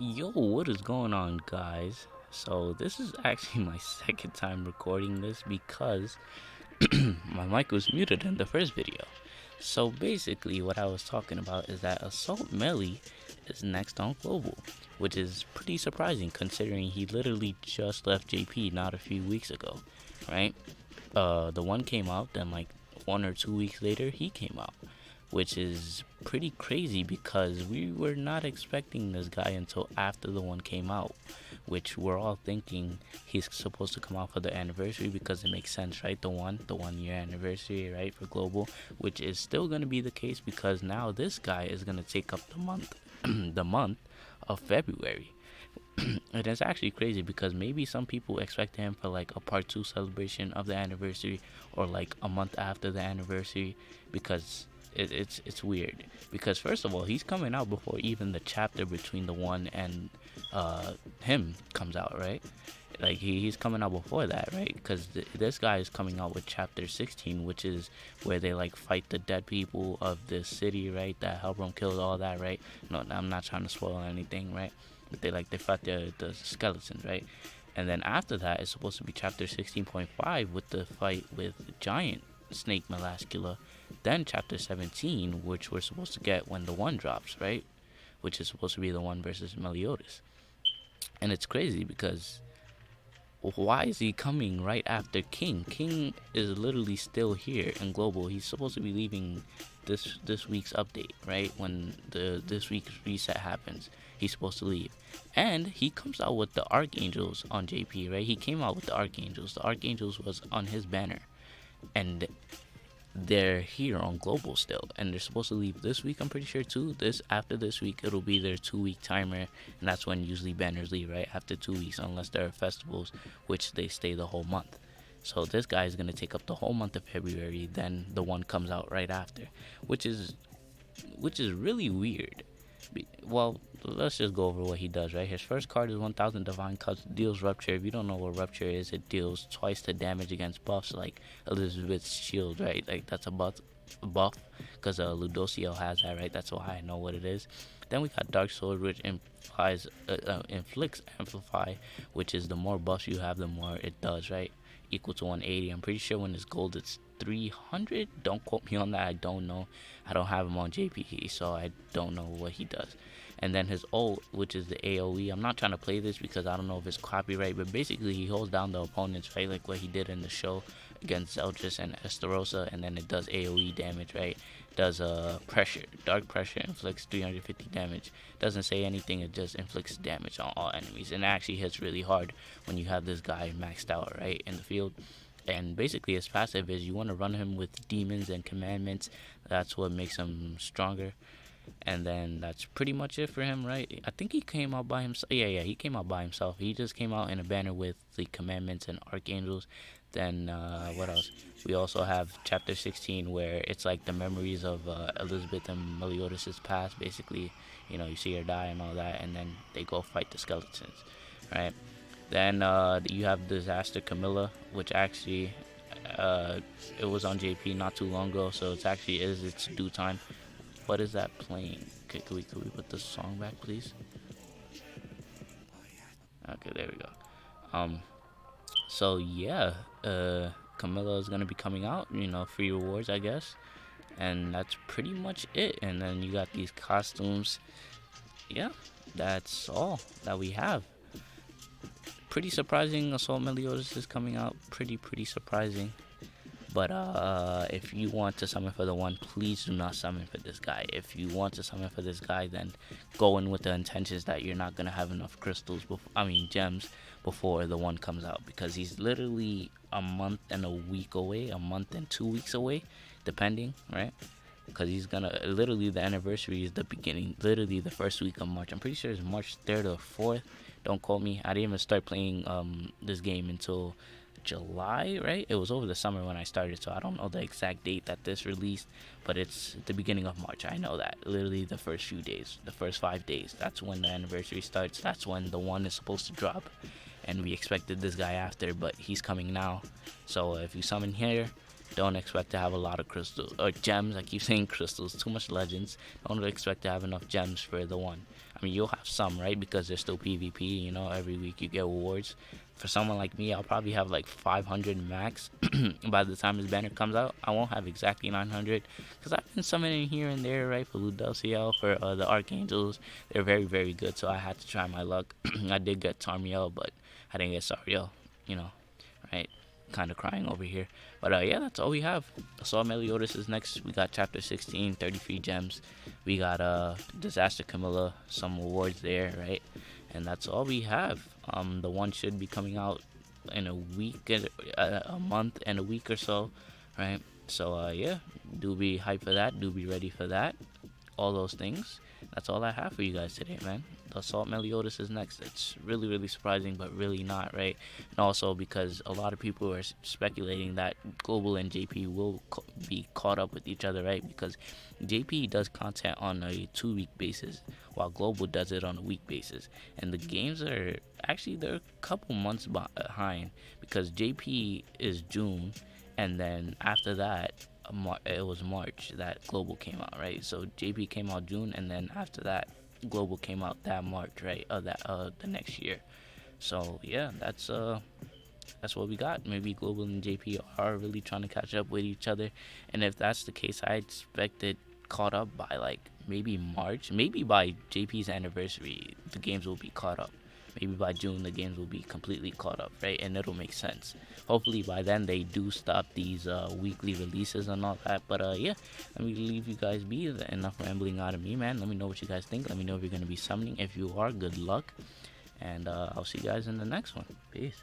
Yo, what is going on, guys? So, this is actually my second time recording this because my mic was muted in the first video. So, basically, what I was talking about is that Assault Melee is next on Global, which is pretty surprising considering he literally just left JP not a few weeks ago, right? The one came out, then, like, 1 or 2 weeks later, he came out, which is pretty crazy because we were not expecting this guy until after the one came out, which we're all thinking he's supposed to come out for the anniversary because it makes sense, right? The 1 year anniversary, right, for Global, which is still going to be the case because now this guy is going to take up the month the month of February. And it's actually crazy because maybe some people expect him for like a part 2 celebration of the anniversary or like a month after the anniversary, because it's weird. Because first of all, he's coming out before even the chapter between the one and him comes out, right? Like he's coming out before that, right? Because this guy is coming out with chapter 16, which is where they like fight the dead people of this city, right? That Hellbrom killed, all that, right? No, I'm not trying to spoil anything, right? But they fight the skeletons, right? And then after that, it's supposed to be chapter 16.5 with the fight with giant snake Melascula. Then chapter 17, which we're supposed to get when the one drops, right? Which is supposed to be the one versus Meliodas. And it's crazy because why is he coming right after King? King is literally still here in Global. He's supposed to be leaving this week's update, right? When this week's reset happens, he's supposed to leave. And he comes out with the Archangels on JP, right? He came out with the Archangels. The Archangels was on his banner. And they're here on Global still, and they're supposed to leave this week, I'm pretty sure, too. After this week, it'll be their 2-week timer, and that's when usually banners leave, right? After 2 weeks, unless there are festivals, which they stay the whole month. So this guy is gonna take up the whole month of February. Then the one comes out right after, which is really weird. Well, let's just go over what he does, right? His first card is 1000 Divine Cuts, deals Rupture. If you don't know what Rupture is, it deals twice the damage against buffs like Elizabeth's Shield, right? Like, that's a buff, because Ludociel has that, right? That's why I know what it is. Then we got Dark Sword, which inflicts Amplify, which is the more buffs you have, the more it does, right? Equal to 180. I'm pretty sure when it's gold, it's 300. Don't quote me on that. I don't know. I don't have him on JPE, so I don't know what he does. And then his ult, which is the AoE. I'm not trying to play this because I don't know if it's copyright, but basically he holds down the opponents, right? Like what he did in the show against Zeldris and Estarossa, and then it does AoE damage, right? Does pressure, dark pressure, inflicts 350 damage. Doesn't say anything, it just inflicts damage on all enemies, and it actually hits really hard when you have this guy maxed out, right, in the field. And basically his passive is you want to run him with demons and commandments. That's what makes him stronger. And then that's pretty much it for him, right? I think he came out by himself. Yeah, he came out by himself. He just came out in a banner with the commandments and archangels. Then what else? We also have chapter 16, where it's like the memories of Elizabeth and Meliodas' past. Basically, you see her die and all that, and then they go fight the skeletons, right? Then you have Disaster Camilla, which actually it was on JP not too long ago, so it actually is its due time. What is that playing? Okay, could we put the song back, please? Okay, there we go. So yeah, Camilla is gonna be coming out. Free rewards, I guess, and that's pretty much it. And then you got these costumes. Yeah, that's all that we have. Pretty surprising. Assault Meliodas is coming out. Pretty surprising. But if you want to summon for the one, please do not summon for this guy. If you want to summon for this guy, then go in with the intentions that you're not gonna have enough crystals, gems, before the one comes out, because he's literally a month and a week away, a month and 2 weeks away, depending, right? Because he's gonna literally, the anniversary is the beginning, literally the first week of March. I'm pretty sure it's March 3rd or 4th. Don't quote me. I didn't even start playing this game until July, right? It was over the summer when I started, so I don't know the exact date that this released, but it's the beginning of March. I know that. Literally the first few days, the first 5 days, that's when the anniversary starts. That's when the one is supposed to drop, and we expected this guy after, but he's coming now. So if you summon here, Don't expect to have a lot of crystals or gems. I keep saying crystals, too much legends. Don't expect to have enough gems for the one. I mean, you'll have some, right? Because there's still PvP, you know, every week you get rewards. For someone like me, I'll probably have like 500 max by the time this banner comes out. I won't have exactly 900 because I've been summoning here and there, right? For Ludociel, for the Archangels. They're very, very good, so I had to try my luck. I did get Tarmiel, but I didn't get Sariel, you know, right? Kind of crying over here. But yeah, that's all we have. Assault Meliodas is next. We got chapter 16, 33 gems. We got Disaster Camilla, some rewards there, right? And that's all we have. The one should be coming out in a week, a month and a week or so, right? So yeah, do be hyped for that. Do be ready for that. All those things. That's all I have for you guys today, man. The Assault Meliodas is next. It's really, really surprising, but really not, right? And also because a lot of people are speculating that Global and JP will be caught up with each other, right? Because JP does content on a 2-week basis, while Global does it on a week basis. And the games are actually, they're a couple months behind because JP is June, and then after that, it was March that Global came out, right? So JP came out June, and then after that, Global came out that March, right? The next year. So yeah, that's what we got. Maybe Global and JP are really trying to catch up with each other, and if that's the case, I expect it caught up by like maybe March, maybe by JP's anniversary, the games will be caught up. Maybe by June the games will be completely caught up, right? And it'll make sense. Hopefully by then they do stop these weekly releases and all that. But yeah, let me leave you guys be. Enough rambling out of me, man. Let me know what you guys think. Let me know if you're gonna be summoning. If you are, good luck. And I'll see you guys in the next one. Peace.